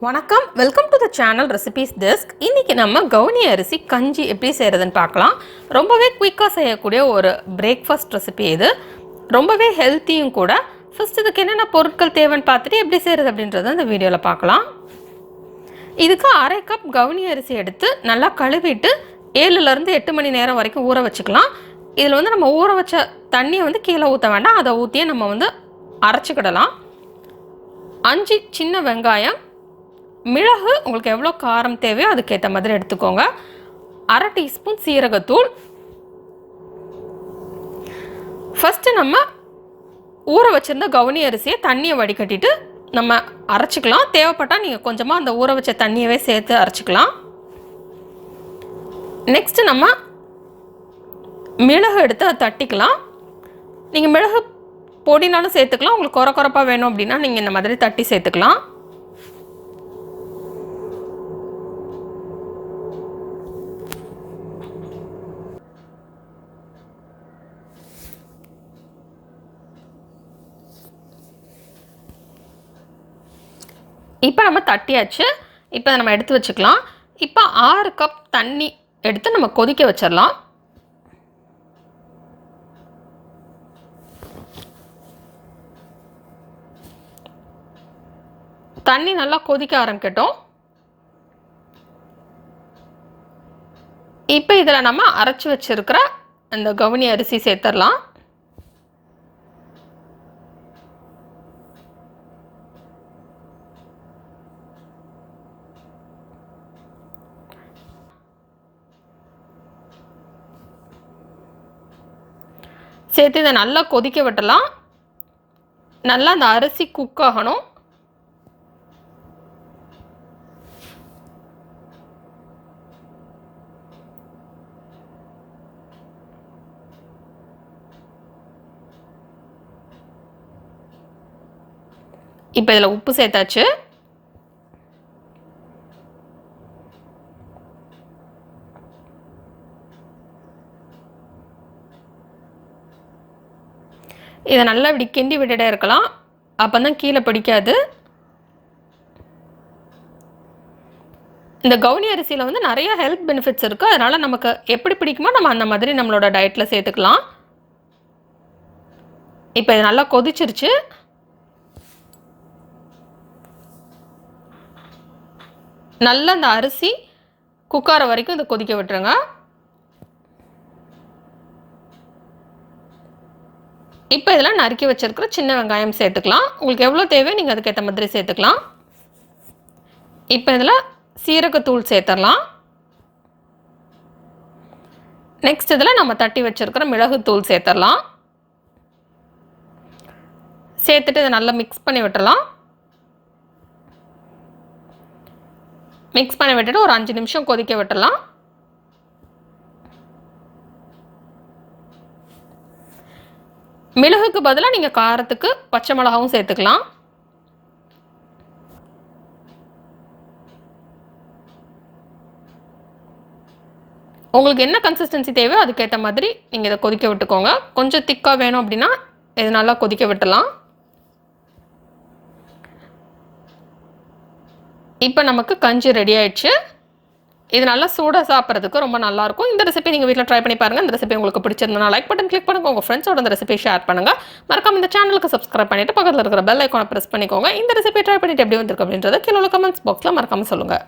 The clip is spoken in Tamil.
வணக்கம், welcome to the channel recipes desk. இன்றைக்கி நம்ம கவுனி அரிசி கஞ்சி எப்படி செய்கிறதுன்னு பார்க்கலாம். ரொம்பவே குயிக்காக செய்யக்கூடிய ஒரு பிரேக்ஃபாஸ்ட் ரெசிபி இது. ரொம்பவே ஹெல்த்தியும் கூட. ஃபஸ்ட் இதுக்கு என்னென்ன பொருட்கள் தேவைன்னு பார்த்துட்டு எப்படி செய்கிறது அப்படின்றத இந்த வீடியோவில் பார்க்கலாம். இதுக்கு 1/2 கப் கவுனி அரிசி எடுத்து நல்லா கழுவிட்டு 7லேருந்து 8 மணி நேரம் வரைக்கும் ஊற வச்சுக்கலாம். இதில் நம்ம ஊற வச்ச தண்ணியை கீழே ஊற்ற வேண்டாம், அதை ஊற்றியே நம்ம அரைச்சிக்கிடலாம். 5 சின்ன வெங்காயம், மிளகு உங்களுக்கு எவ்வளோ காரம் தேவையோ அதுக்கேற்ற மாதிரி எடுத்துக்கோங்க. 1/2 டீஸ்பூன் சீரகத்தூள். ஃபஸ்ட்டு நம்ம ஊற வச்சுருந்த கவுனி அரிசியை தண்ணியை வடிகட்டிட்டு நம்ம அரைச்சிக்கலாம். தேவைப்பட்டால் நீங்கள் கொஞ்சமாக அந்த ஊற வச்ச தண்ணியவே சேர்த்து அரைச்சிக்கலாம். நெக்ஸ்ட்டு நம்ம மிளகு எடுத்து அதை தட்டிக்கலாம். நீங்கள் மிளகு பொடினாலும் சேர்த்துக்கலாம், உங்களுக்கு குறப்பாக வேணும் அப்படின்னா நீங்கள் இந்த மாதிரி தட்டி சேர்த்துக்கலாம். இப்போ நம்ம தட்டியாச்சு. இப்போ நம்ம எடுத்து வச்சுக்கலாம். இப்போ 6 கப் தண்ணி எடுத்து நம்ம கொதிக்க வச்சிடலாம். தண்ணி நல்லா கொதிக்க ஆரம்பிக்கட்டும். இப்போ இதில் நம்ம அரைச்சி வச்சிருக்கிற அந்த கவுனி அரிசி சேர்த்துடலாம். சேர்த்து இதை நல்லா கொதிக்க விட்டலாம். நல்லா அந்த அரிசி குக் ஆகணும். இப்போ இதில் உப்பு சேர்த்தாச்சு. இதை நல்லா இப்படி கிண்டி விட்டுட்டே இருக்கலாம், அப்போ தான் கீழே பிடிக்காது. இந்த கவுனி அரிசியில் நிறைய ஹெல்த் பெனிஃபிட்ஸ் இருக்குது. அதனால் நமக்கு எப்படி பிடிக்குமோ நம்ம அந்த மாதிரி நம்மளோட டயட்டில் சேர்த்துக்கலாம். இப்போ இது நல்லா கொதிச்சிருச்சு. நல்லா அந்த அரிசி குக்கார வரைக்கும் இதை கொதிக்க விட்டுருங்க. இப்போ இதில் நறுக்கி வச்சிருக்கிற சின்ன வெங்காயம் சேர்த்துக்கலாம். உங்களுக்கு எவ்வளோ தேவையோ நீங்கள் அதுக்கேற்ற மாதிரி சேர்த்துக்கலாம். இப்போ இதில் சீரகத்தூள் சேர்த்துடலாம். நெக்ஸ்ட் இதில் நம்ம தட்டி வச்சிருக்கிற மிளகுத்தூள் சேர்த்துடலாம். சேர்த்துட்டு இதை நல்லா மிக்ஸ் பண்ணி விட்டுடலாம். மிக்ஸ் பண்ணி விட்டுட்டு ஒரு 5 நிமிஷம் கொதிக்க விட்டுடலாம். மிளகுக்கு பதிலாக நீங்கள் காரத்துக்கு பச்சை மிளகாவும் சேர்த்துக்கலாம். உங்களுக்கு என்ன கன்சிஸ்டன்சி தேவையோ அதுக்கேற்ற மாதிரி நீங்கள் இதை கொதிக்க விட்டுக்கோங்க. கொஞ்சம் திக்காக வேணும் அப்படின்னா இது நல்லா கொதிக்க விட்டுலாம். இப்போ நமக்கு கஞ்சி ரெடி ஆயிடுச்சு. இது நல்லா சூடாக சாப்பிட்றதுக்கு ரொம்ப நல்லாயிருக்கும். இந்த ரெசிபி நீங்கள் வீட்டில் ட்ரை பண்ணி பாருங்கள். இந்த ரெசிபி உங்களுக்கு பிடிச்சிருந்தா லைக் பட்டன் கிளிக் பண்ணுங்கள். உங்கள் ஃப்ரெண்ட்ஸோட இந்த ரெசிபி ஷேர் பண்ணுங்கள். மறக்காம இந்த சேனலுக்கு சப்ஸ்கிரைப் பண்ணிவிட்டு பக்கத்தில் இருக்கிற பெல் ஐக்கானை ப்ரெஸ் பண்ணிக்கோங்க. இந்த ரெசிபி ட்ரை பண்ணிவிட்டு எப்படி வந்திருக்கு அப்படின்றத கீழே கமெண்ட்ஸ் பாக்ஸில் மறக்காமல் சொல்லுங்கள்.